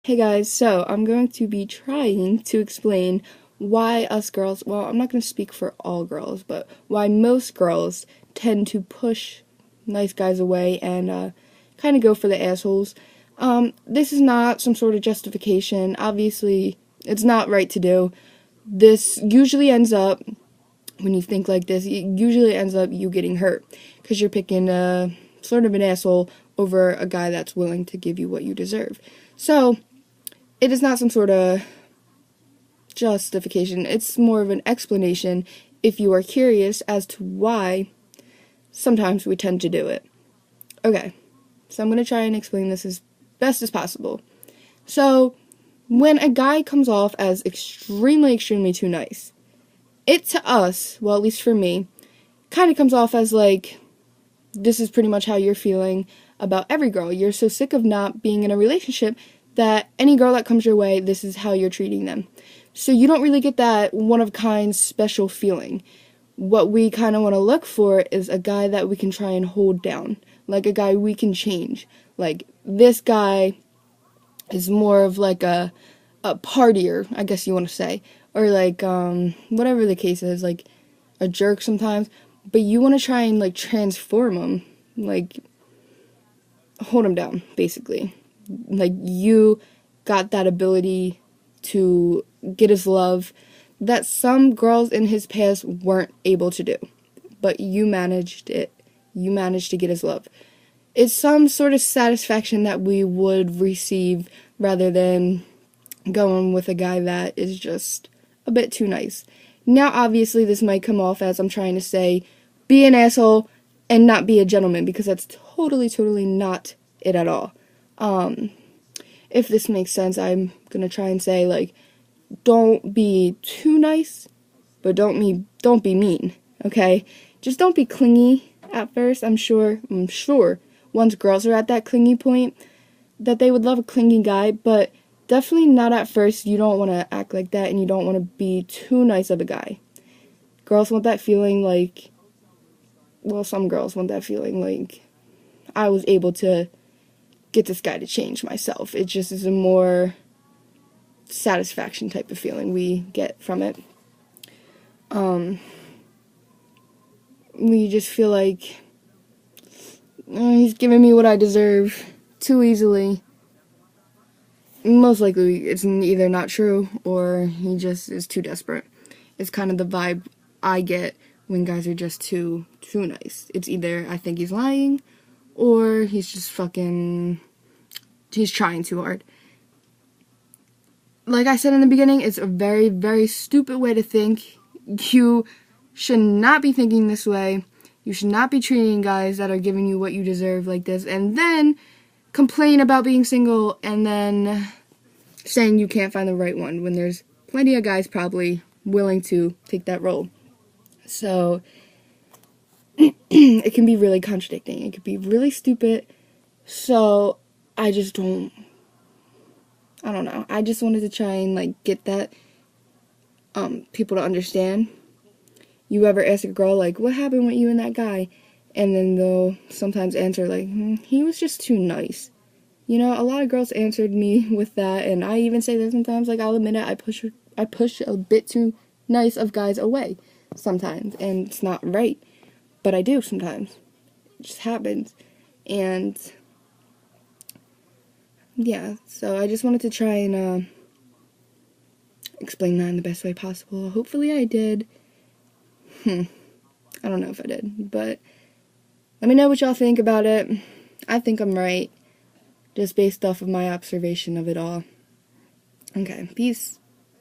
Hey guys, so I'm going to be trying to explain why us girls, well, I'm not going to speak for all girls, but why most girls tend to push nice guys away and kind of go for the assholes. This is not some sort of justification. Obviously, it's not right to do. This usually ends up, when you think like this, it usually ends up you getting hurt because you're picking sort of an asshole over a guy that's willing to give you what you deserve. So, it is not some sort of justification. It's more of an explanation if you are curious as to why sometimes we tend to do it. Okay, so I'm going to try and explain this as best as possible. So, when a guy comes off as extremely too nice, it to us, well, at least for me, kind of comes off as like, this is pretty much how you're feeling about every girl. You're so sick of not being in a relationship that any girl that comes your way, this is how you're treating them. So you don't really get that one-of-kind special feeling. What we kind of want to look for is a guy that we can try and hold down, like a guy we can change. Like, this guy is more of like a partier, I guess you want to say, or like, whatever the case is, like a jerk sometimes, but you want to try and like transform him, like hold him down, basically. Like, you got that ability to get his love that some girls in his past weren't able to do. But you managed it. You managed to get his love. It's some sort of satisfaction that we would receive rather than going with a guy that is just a bit too nice. Now, obviously, this might come off as I'm trying to say, be an asshole and not be a gentleman, because that's totally not it at all. If this makes sense, I'm gonna try and say, like, don't be too nice, but don't be mean, okay? Just don't be clingy at first. I'm sure once girls are at that clingy point, that they would love a clingy guy, but definitely not at first. You don't want to act like that, and you don't want to be too nice of a guy. Girls want that feeling like, well, some girls want that feeling like, I was able to get this guy to change myself. It just is a more satisfaction type of feeling we get from it. We just feel like, he's giving me what I deserve too easily. Most likely it's either not true or he just is too desperate. It's kind of the vibe I get when guys are just too nice. It's either I think he's lying or he's just he's trying too hard. Like I said in the beginning, it's a very stupid way to think. You should not be thinking this way. You should not be treating guys that are giving you what you deserve like this, and then complain about being single, and then saying you can't find the right one when there's plenty of guys probably willing to take that role. So, it can be really contradicting. It could be really stupid. So, I don't know. I just wanted to try and, like, get that, people to understand. You ever ask a girl, like, what happened with you and that guy? And then they'll sometimes answer, like, he was just too nice. You know, a lot of girls answered me with that, and I even say that sometimes. Like, I'll admit it, I push a bit too nice of guys away sometimes, and it's not right, but I do sometimes. It just happens, and yeah, so I just wanted to try and explain that in the best way possible. Hopefully I did. I don't know if I did, but let me know what y'all think about it. I think I'm right, just based off of my observation of it all. Okay, peace.